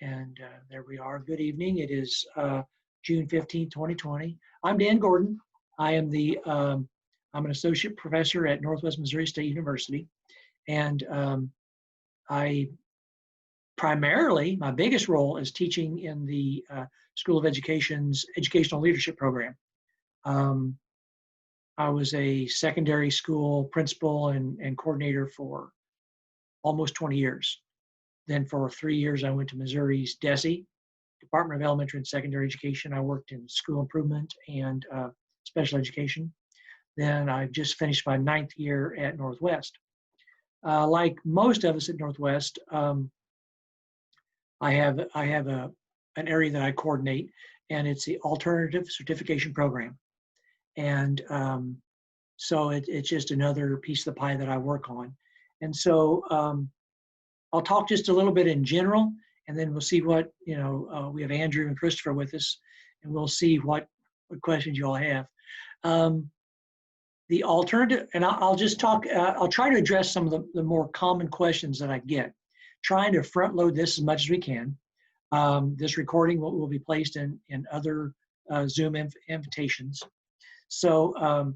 And there we are. Good evening. It is June 15, 2020. I'm Dan Gordon. I am I'm an associate professor at Northwest Missouri State University. And I primarily, my biggest role is teaching in the School of Education's Educational Leadership Program. I was a secondary school principal and coordinator for almost 20 years. Then for 3 years, I went to Missouri's DESE, Department of Elementary and Secondary Education. I worked in school improvement and special education. Then I just finished my 9th year at Northwest. Like most of us at Northwest, I have an area that I coordinate, and it's the Alternative Certification Program. And so it's just another piece of the pie that I work on. And so I'll talk just a little bit in general, and then we'll see what, we have Andrew and Christopher with us, and we'll see what questions you all have. The alternative, and I'll just talk, I'll try to address some of the more common questions that I get, trying to front load this as much as we can. This recording will be placed in other Zoom invitations. So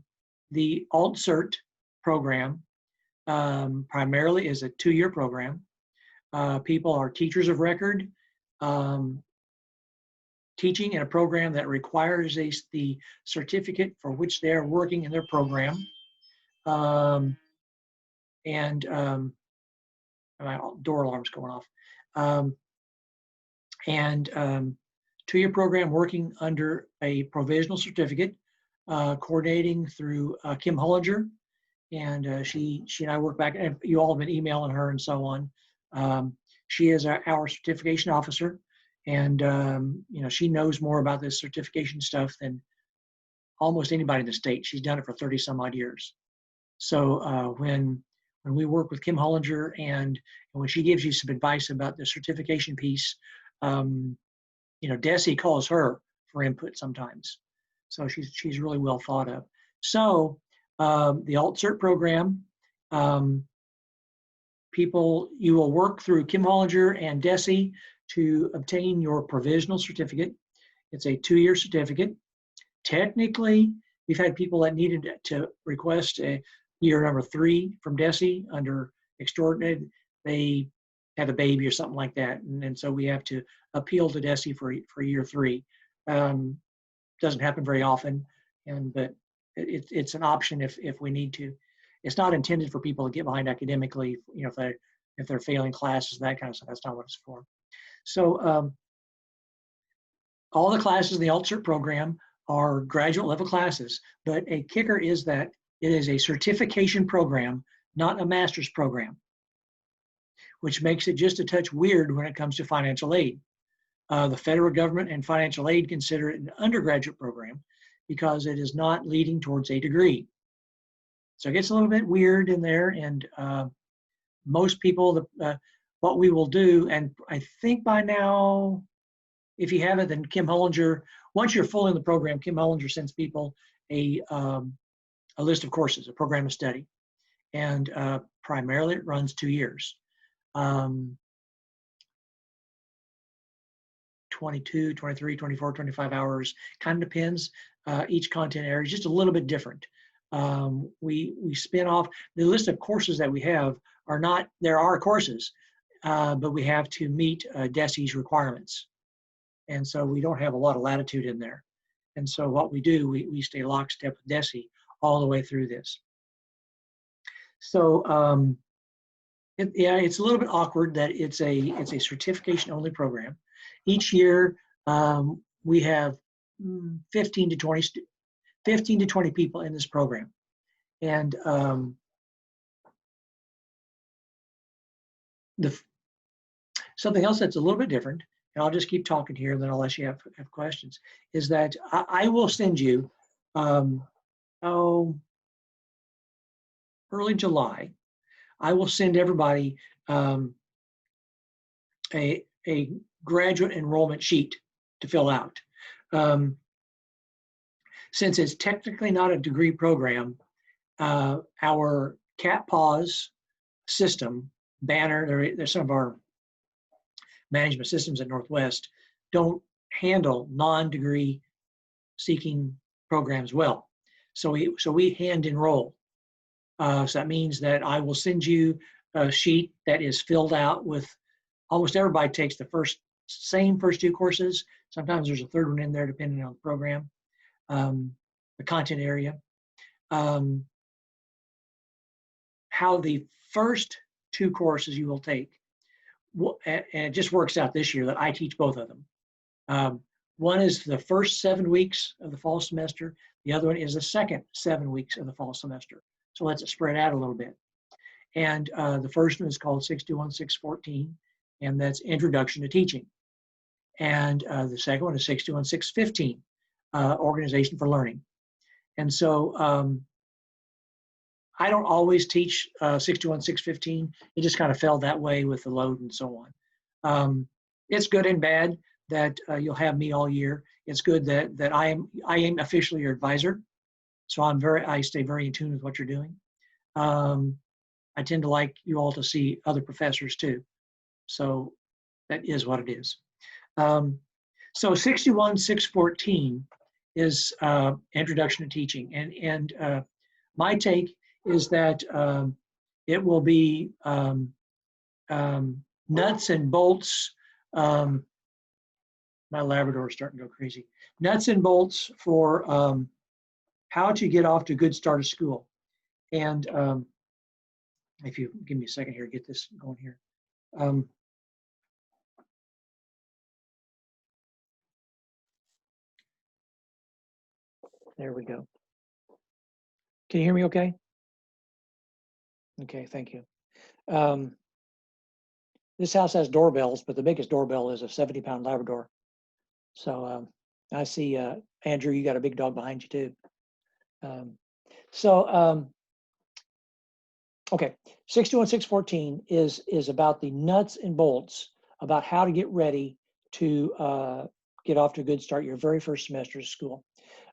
the Alt-Cert program primarily is a 2-year program. People are teachers of record, teaching in a program that requires the certificate for which they are working in their program. My door alarm's going off. 2-year program working under a provisional certificate, coordinating through Kim Hollinger, and she and I work back, and you all have been emailing her and so on. She is our certification officer, and she knows more about this certification stuff than almost anybody in the state. She's done it for 30 some odd years. So when we work with Kim Hollinger and when she gives you some advice about the certification piece, DESE calls her for input sometimes. So she's really well thought of. So the Alt-Cert program, you will work through Kim Hollinger and DESE to obtain your provisional certificate. It's a 2-year certificate. Technically, we've had people that needed to request a year number 3 from DESE under extraordinary. They have a baby or something like that, and so we have to appeal to DESE for year 3. Doesn't happen very often, but it's an option if we need to. It's not intended for people to get behind academically, if they're failing classes, that kind of stuff. That's not what it's for. So all the classes in the Alt-Cert program are graduate level classes, but a kicker is that it is a certification program, not a master's program, which makes it just a touch weird when it comes to financial aid. The federal government and financial aid consider it an undergraduate program because it is not leading towards a degree. So it gets a little bit weird in there, and most people, what we will do, and I think by now, if you haven't, then Kim Hollinger, once you're full in the program, Kim Hollinger sends people a list of courses, a program of study, and primarily it runs 2 years. 22, 23, 24, 25 hours, kind of depends. Each content area is just a little bit different. We spin off the list of courses that we have there are courses, but we have to meet DESE's requirements. And so we don't have a lot of latitude in there. And so what we do, we stay lockstep with DESE all the way through this. So it's a little bit awkward that it's a certification only program. Each year we have 15 to 20 people in this program. And something else that's a little bit different, and I'll just keep talking here and then I'll let you have questions, is that I will send you, early July, I will send everybody a graduate enrollment sheet to fill out. Since it's technically not a degree program, our CAT PAWS system, Banner, there's some of our management systems at Northwest don't handle non-degree seeking programs well. So we hand enroll. So that means that I will send you a sheet that is filled out with, almost everybody takes the same first two courses. Sometimes there's a third one in there depending on the program, the content area. How the first two courses you will take, and it just works out this year that I teach both of them. One is the first 7 weeks of the fall semester. The other one is the second 7 weeks of the fall semester. So lets it spread out a little bit. And the first one is called 621-614, and that's Introduction to Teaching. And the second one is 621-615, Organization for Learning. And so I don't always teach 621-615. It just kind of fell that way with the load and so on. It's good and bad that you'll have me all year. It's good that I am officially your advisor, so I stay very in tune with what you're doing. I tend to like you all to see other professors too, so that is what it is. So 621-614 is Introduction to Teaching, and my take is that it will be nuts and bolts. My Labrador is starting to go crazy. Nuts and bolts for how to get off to a good start of school. And if you give me a second here, get this going here. There we go. Can you hear me okay? Okay, thank you. This house has doorbells, but the biggest doorbell is a 70-pound Labrador. So I see, Andrew, you got a big dog behind you too. Okay, 621-614 is about the nuts and bolts about how to get ready to get off to a good start your very first semester of school.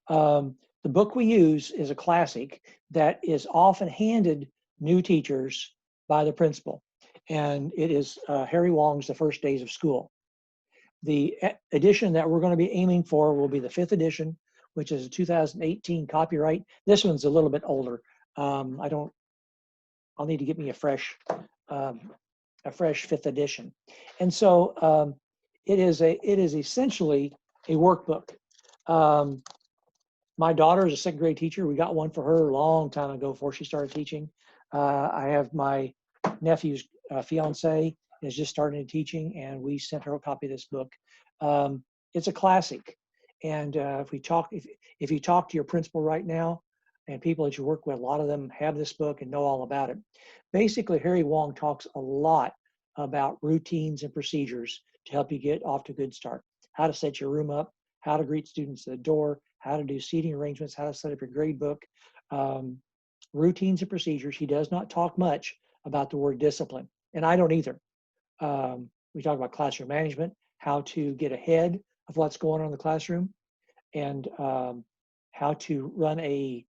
The book we use is a classic that is often handed new teachers by the principal, and it is Harry Wong's The First Days of School. The edition that we're going to be aiming for will be the 5th edition, which is a 2018 copyright. This one's a little bit older. I'll need to get me a fresh 5th edition. And so it is essentially a workbook. My daughter is a 2nd grade teacher. We got one for her a long time ago before she started teaching. I have my nephew's fiance is just starting teaching, and we sent her a copy of this book. It's a classic, and if you talk to your principal right now, and people that you work with, a lot of them have this book and know all about it. Basically, Harry Wong talks a lot about routines and procedures to help you get off to a good start. How to set your room up, how to greet students at the door, how to do seating arrangements, how to set up your grade book, routines and procedures. He does not talk much about the word discipline, and I don't either. We talk about classroom management, how to get ahead of what's going on in the classroom, and how to run a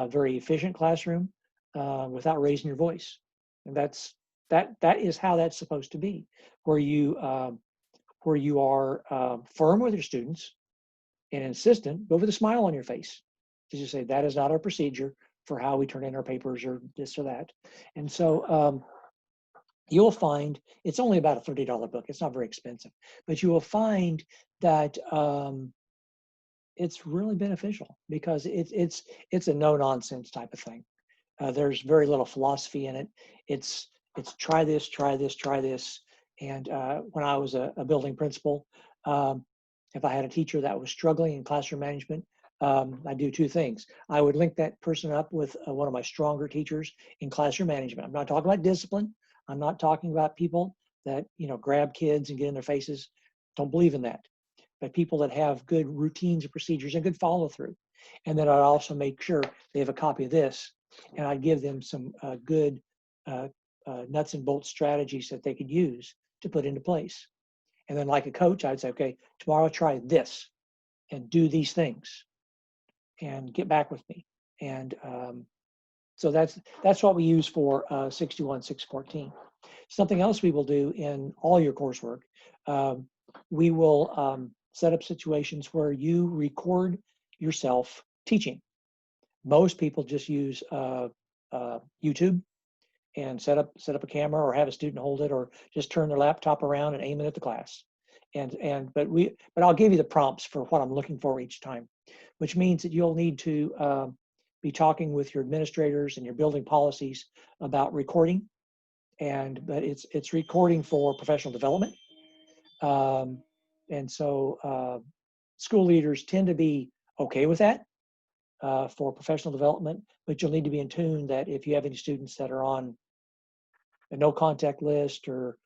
very efficient classroom without raising your voice. And that is how that's supposed to be, where you are firm with your students and insistent, but with a smile on your face. To just say that is not our procedure for how we turn in our papers or this or that. And so you'll find it's only about a $30 book. It's not very expensive, but you will find that it's really beneficial because it's a no nonsense type of thing. There's very little philosophy in it. It's try this, try this, try this. And when I was a building principal, if I had a teacher that was struggling in classroom management, I do two things. I would link that person up with one of my stronger teachers in classroom management. I'm not talking about discipline. I'm not talking about people that grab kids and get in their faces. Don't believe in that. But people that have good routines and procedures and good follow through. And then I'd also make sure they have a copy of this, and I'd give them some good nuts and bolts strategies that they could use to put into place. And then like a coach, I'd say, okay, tomorrow try this and do these things and get back with me. And so that's what we use for 621-614. Something else we will do in all your coursework, we will set up situations where you record yourself teaching. Most people just use YouTube and set up a camera, or have a student hold it, or just turn their laptop around and aim it at the class. But I'll give you the prompts for what I'm looking for each time, which means that you'll need to be talking with your administrators and your building policies about recording, but it's recording for professional development. And so school leaders tend to be okay with that for professional development, but you'll need to be in tune that if you have any students that are on a no contact list or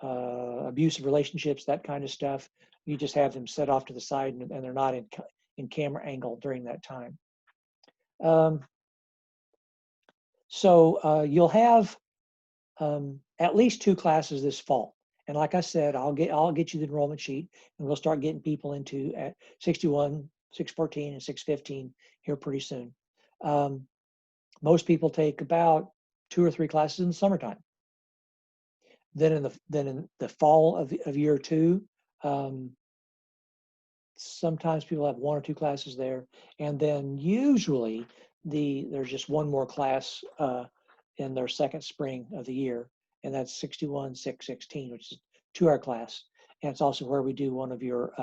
abusive relationships, that kind of stuff, you just have them set off to the side and they're not in camera angle during that time. So you'll have at least 2 classes this fall. And like I said, I'll get you the enrollment sheet, and we'll start getting people into at 61, 614, and 615 here pretty soon. Most people take about 2 or 3 classes in the summertime. Then in the fall of year 2, sometimes people have 1 or 2 classes there, and then usually there's just 1 more class in their second spring of the year, and that's 61, 616, which is a 2-hour class, and it's also where we do one of your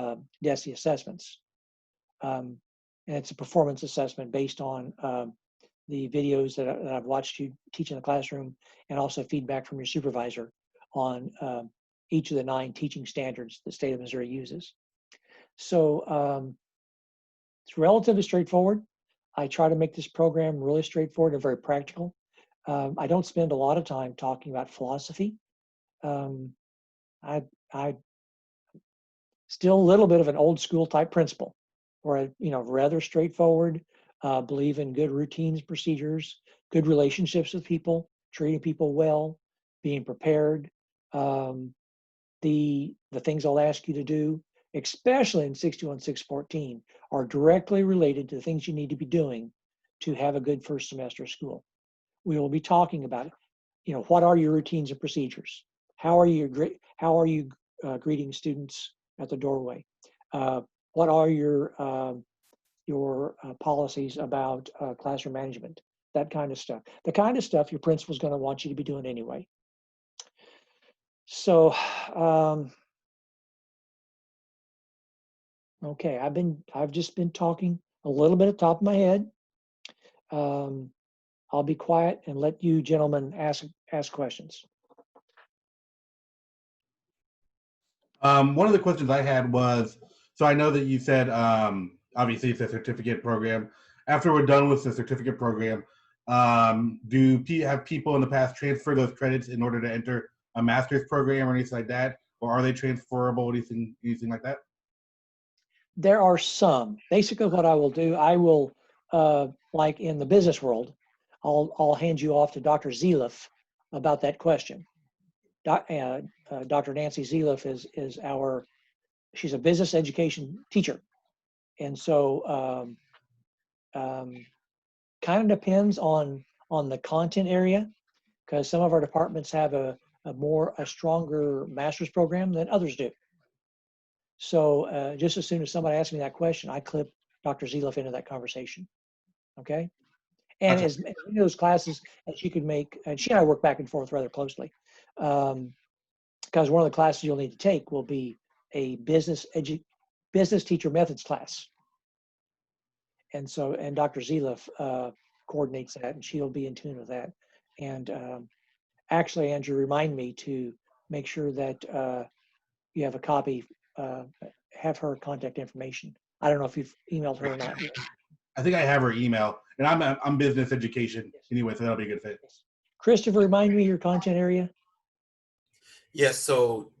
DESE assessments, and it's a performance assessment based on the videos that I've watched you teach in the classroom, and also feedback from your supervisor on each of the 9 teaching standards the state of Missouri uses. So it's relatively straightforward. I try to make this program really straightforward and very practical. I don't spend a lot of time talking about philosophy. I still a little bit of an old school type principle, where rather straightforward, believe in good routines, procedures, good relationships with people, treating people well, being prepared. The things I'll ask you to do, especially in 61, 614, are directly related to the things you need to be doing to have a good first semester of school. We will be talking about, what are your routines and procedures? How are you greeting students at the doorway? What are your policies about classroom management? That kind of stuff. The kind of stuff your principal's going to want you to be doing anyway. So, okay, I've just been talking a little bit at the top of my head. I'll be quiet and let you gentlemen ask questions. One of the questions I had was, so I know that you said, obviously it's a certificate program. After we're done with the certificate program, do have people in the past transfer those credits in order to enter a master's program or anything like that? Or are they transferable, anything like that? There are some. Basically what I will do, I will, like in the business world, I'll hand you off to Dr. Zeliff about that question. Dr. Nancy Zeliff is she's a business education teacher. And so kind of depends on the content area, because some of our departments have a stronger master's program than others do. So just as soon as somebody asks me that question, I clip Dr. Zeliff into that conversation. Okay. And as many of those classes as you could make, and she and I work back and forth rather closely, because one of the classes you'll need to take will be a business teacher methods class. And Dr. Zeliff coordinates that, and she'll be in tune with that. And actually, Andrew, remind me to make sure that you have a copy, have her contact information. I don't know if you've emailed her or not. I think I have her email, and I'm business education anyway, so that'll be a good fit. Christopher, remind me your content area. Yes, so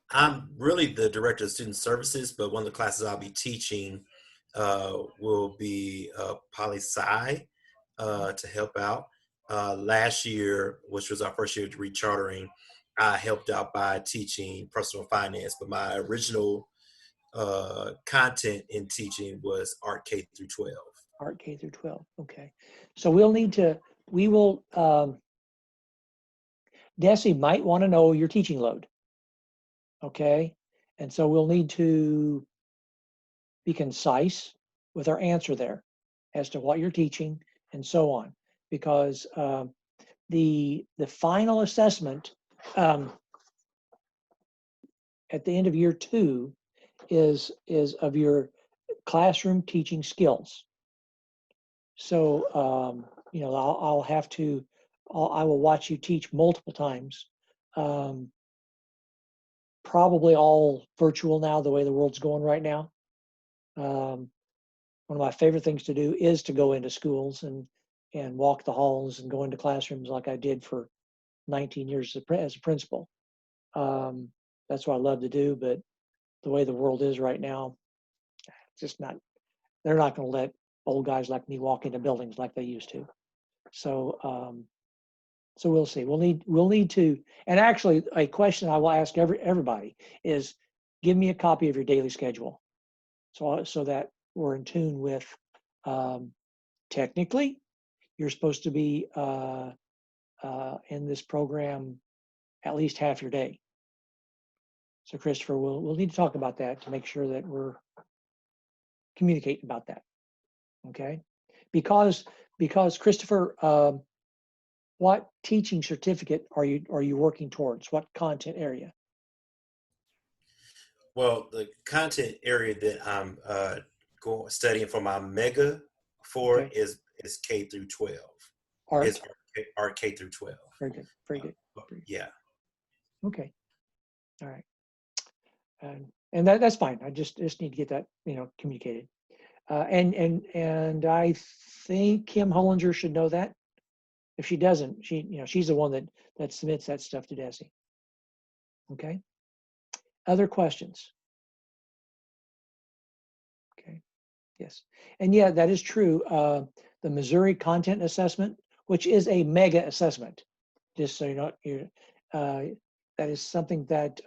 I'm really the director of student services, but one of the classes I'll be teaching will be poli-sci to help out. Last year, which was our first year of rechartering, I helped out by teaching personal finance, but my original content in teaching was Art K through 12. Art K through 12, okay. So we will DESE might want to know your teaching load. Okay, and so we'll need to be concise with our answer there as to what you're teaching and so on, because the final assessment at the end of year 2 is of your classroom teaching skills. So you know, I will watch you teach multiple times. Probably all virtual now, the way the world's going right now. One of my favorite things to do is to go into schools and walk the halls and go into classrooms like I did for 19 years as a principal. That's what I love to do, but the way the world is right now, it's just not, they're not going to let old guys like me walk into buildings like they used to. So so we'll see. We'll need to, and actually a question I will ask everybody is, give me a copy of your daily schedule, so that we're in tune with, technically you're supposed to be in this program at least half your day. So Christopher, we'll need to talk about that to make sure that we're communicating about that. Okay, because Christopher, what teaching certificate are you working towards? What content area? Well, the content area that I'm studying for my mega for Okay. is K through 12. Art. Is our K through 12. Very good. Very good. Yeah. Okay. All right. And that's fine. I just need to get that, you know, communicated. And I think Kim Hollinger should know that. If she doesn't, she's the one that submits that stuff to DESE. Okay. Other questions? Okay. Yes. And yeah, that is true. The Missouri Content Assessment, which is a mega assessment, just so you know, that is something that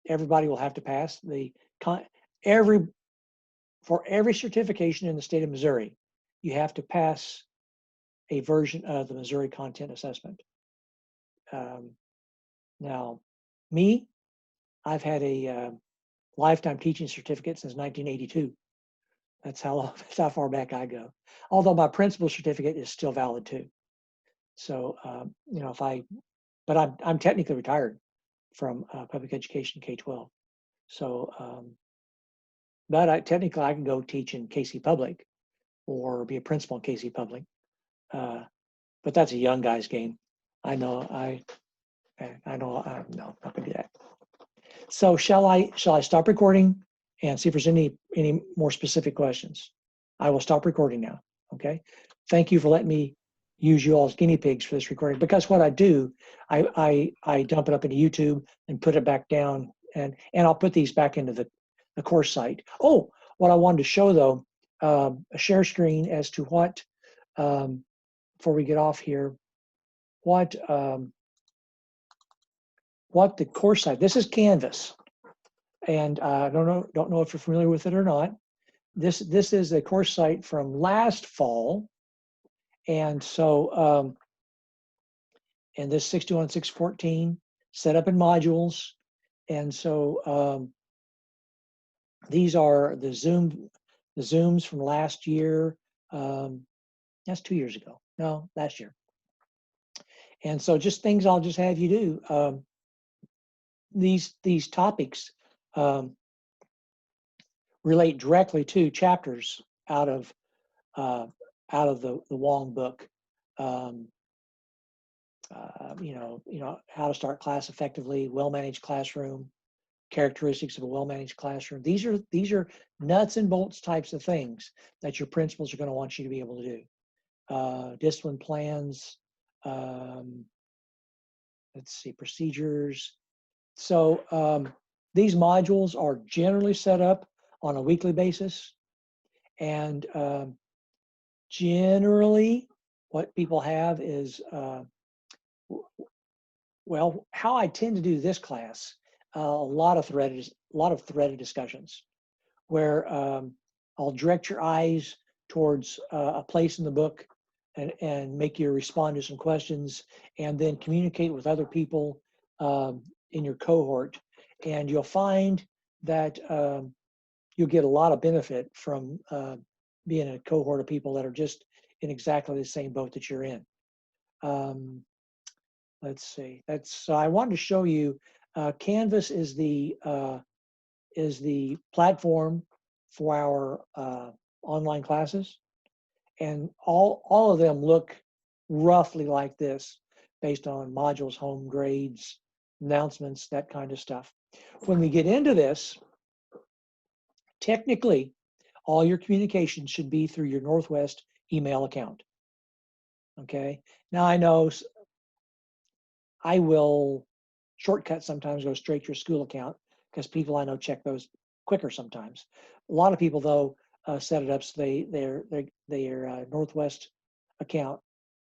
everybody will have to pass. For every certification in the state of Missouri, you have to pass a version of the Missouri Content Assessment. Now, I've had a lifetime teaching certificate since 1982. That's how far back I go. Although my principal certificate is still valid too. So you know, but I'm technically retired from public education K-12. So, but technically I can go teach in KC Public or be a principal in KC Public. But that's a young guy's game. I know. No, I'm not gonna do that. So shall I stop recording and see if there's any more specific questions? I will stop recording now. Okay. Thank you for letting me use you all as guinea pigs for this recording, because what I do, I dump it up into YouTube and put it back down, and I'll put these back into the course site. Oh, what I wanted to show though, a share screen as to what, before we get off here, what the course site. This is Canvas, and I don't know if you're familiar with it or not. This is a course site from last fall, and so and this 621 614 set up in modules, and so these are the Zooms from last year. That's 2 years ago. No, last year. And so just things I'll just have you do. These topics relate directly to chapters out of the Wong book. You know how to start class effectively, well-managed classroom, characteristics of a well-managed classroom. These are nuts and bolts types of things that your principals are going to want you to be able to do. Discipline plans. Let's see, procedures. So these modules are generally set up on a weekly basis, and generally what people have is well, how I tend to do this class, a lot of threaded discussions where I'll direct your eyes towards a place in the book and make you respond to some questions, and then communicate with other people in your cohort. And you'll find that you'll get a lot of benefit from being in a cohort of people that are just in exactly the same boat that you're in. Let's see. So I wanted to show you. Canvas is the platform for our online classes, and all of them look roughly like this, based on modules, home, grades, announcements, that kind of stuff. When we get into this, technically, all your communication should be through your Northwest email account. Okay. Now I know I will shortcut sometimes, go straight to your school account, because people I know check those quicker sometimes. A lot of people though set it up so their Northwest account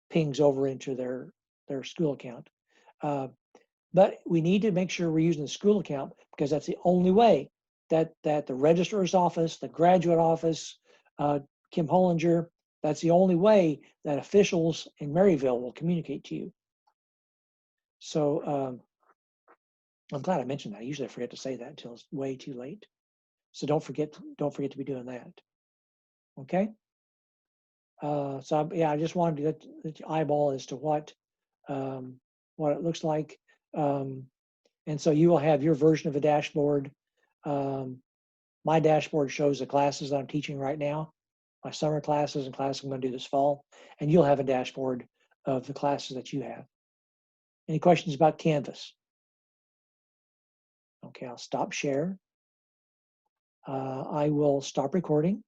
pings over into their school account. But we need to make sure we're using the school account, because that's the only way that the registrar's office, the graduate office, Kim Hollinger, that's the only way that officials in Maryville will communicate to you. So I'm glad I mentioned that. Usually I forget to say that until it's way too late. So don't forget to be doing that. Okay. So yeah, I just wanted to let you eyeball as to what it looks like. And so you will have your version of a dashboard. My dashboard shows the classes that I'm teaching right now, my summer classes and classes I'm going to do this fall. And you'll have a dashboard of the classes that you have. Any questions about Canvas? Okay, I'll stop share. I will stop recording.